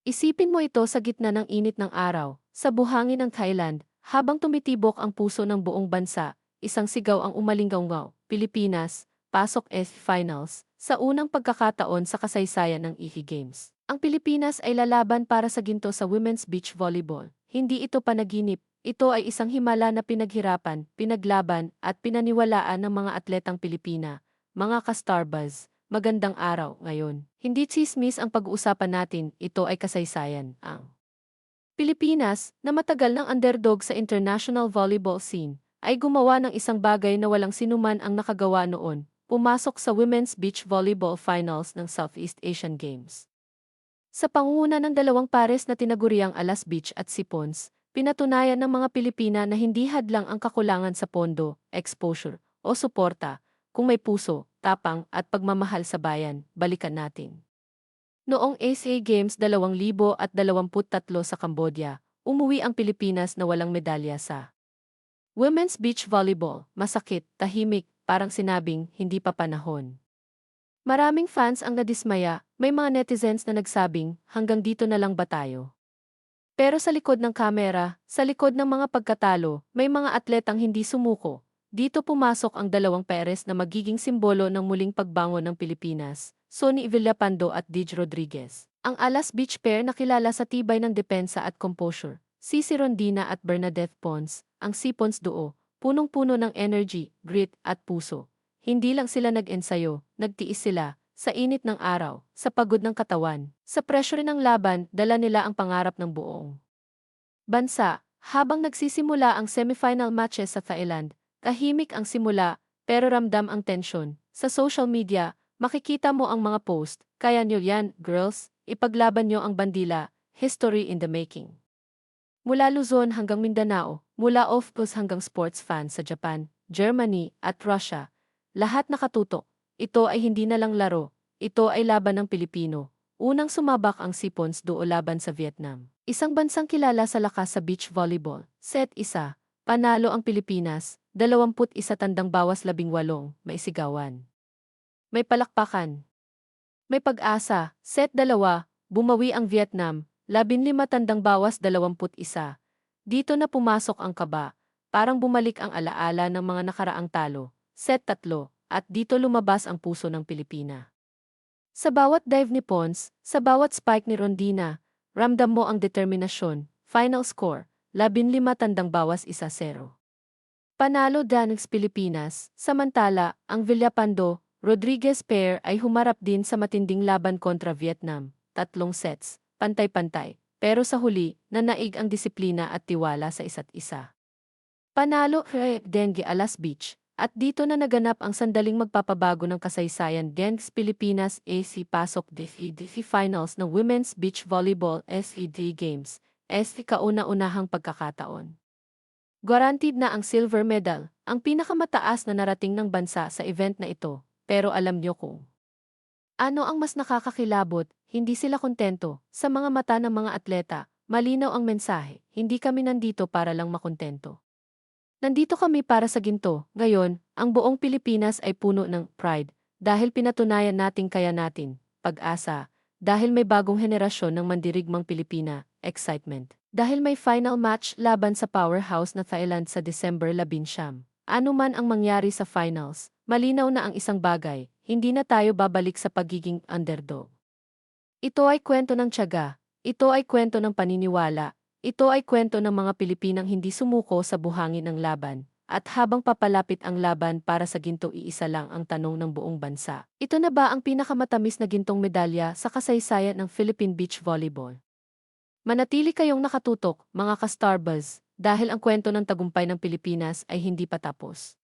Isipin mo ito sa gitna ng init ng araw, sa buhangin ng Thailand, habang tumitibok ang puso ng buong bansa, isang sigaw ang umalinggaw, Pilipinas, pasok finals, sa unang pagkakataon sa kasaysayan ng IHI Games. Ang Pilipinas ay lalaban para sa ginto sa women's beach volleyball. Hindi ito panaginip, ito ay isang himala na pinaghirapan, pinaglaban at pinaniwalaan ng mga atletang Pilipina, mga ka-Starbuzz. Magandang araw ngayon. Hindi tsismis ang pag-uusapan natin, ito ay kasaysayan. Ang Pilipinas, na matagal ng underdog sa international volleyball scene, ay gumawa ng isang bagay na walang sinuman ang nakagawa noon, pumasok sa Women's Beach Volleyball Finals ng Southeast Asian Games. Sa pangunguna ng dalawang pares na tinaguriang Alas Beach at Sipons, pinatunayan ng mga Pilipina na hindi hadlang ang kakulangan sa pondo, exposure, o suporta, kung may puso, tapang at pagmamahal sa bayan, balikan natin. Noong Asia Games 2023 sa Cambodia, umuwi ang Pilipinas na walang medalya sa Women's Beach Volleyball. Masakit, tahimik, parang sinabing hindi pa panahon. Maraming fans ang nadismaya, may mga netizens na nagsabing hanggang dito na lang ba tayo? Pero sa likod ng kamera, sa likod ng mga pagkatalo, may mga atletang hindi sumuko. Dito pumasok ang dalawang peres na magiging simbolo ng muling pagbangon ng Pilipinas, Sonny Villapando at Dij Rodriguez. Ang Alas Beach pair na kilala sa tibay ng depensa at composure, Cici Rondina at Bernadette Pons, ang Sipons duo, punong-puno ng energy, grit at puso. Hindi lang sila nag-ensayo, nagtiis sila, sa init ng araw, sa pagod ng katawan, sa pressure ng laban, dala nila ang pangarap ng buong bansa. Habang nagsisimula ang semifinal matches sa Thailand, tahimik ang simula, pero ramdam ang tensyon. Sa social media, makikita mo ang mga post, kaya nyo yan, girls, ipaglaban nyo ang bandila, history in the making. Mula Luzon hanggang Mindanao, mula off-course hanggang sports fans sa Japan, Germany, at Russia, lahat nakatutok. Ito ay hindi na lang laro, ito ay laban ng Pilipino. Unang sumabak ang Sipons duo laban sa Vietnam. Isang bansang kilala sa lakas sa beach volleyball. Set 1, panalo ang Pilipinas, 21 tandang bawas 18, may sigawan. May palakpakan. May pag-asa. Set 2, bumawi ang Vietnam, 15 tandang bawas 21. Dito na pumasok ang kaba, parang bumalik ang alaala ng mga nakaraang talo. Set 3, at dito lumabas ang puso ng Pilipina. Sa bawat dive ni Pons, sa bawat spike ni Rondina, ramdam mo ang determinasyon. Final score, 15 tandang bawas 1-0. Panalo Danex Pilipinas, samantala, ang Villapando, Rodriguez pair ay humarap din sa matinding laban kontra Vietnam, 3 sets, pantay-pantay, pero sa huli, nanaig ang disiplina at tiwala sa isa't isa. Panalo Dengue Alas Beach, at dito na naganap ang sandaling magpapabago ng kasaysayan Dengue Pilipinas AC pasok DFI Finals ng Women's Beach Volleyball SED Games, SE kauna-unahang pagkakataon. Guaranteed na ang silver medal, ang pinakamataas na narating ng bansa sa event na ito, pero alam nyo kung ano ang mas nakakakilabot, hindi sila kontento. Sa mga mata ng mga atleta, malinaw ang mensahe, hindi kami nandito para lang makontento. Nandito kami para sa ginto. Ngayon, ang buong Pilipinas ay puno ng pride dahil pinatunayan nating kaya natin, pag-asa, dahil may bagong henerasyon ng mandirigmang Pilipina, excitement. Dahil may final match laban sa powerhouse na Thailand sa December 19. Ano man ang mangyari sa finals, malinaw na ang isang bagay, hindi na tayo babalik sa pagiging underdog. Ito ay kwento ng tiyaga, ito ay kwento ng paniniwala, ito ay kwento ng mga Pilipinang hindi sumuko sa buhangin ng laban, at habang papalapit ang laban para sa ginto iisa lang ang tanong ng buong bansa. Ito na ba ang pinakamatamis na gintong medalya sa kasaysayan ng Philippine Beach Volleyball? Manatili kayong nakatutok, mga ka-Starbuzz, dahil ang kwento ng tagumpay ng Pilipinas ay hindi pa tapos.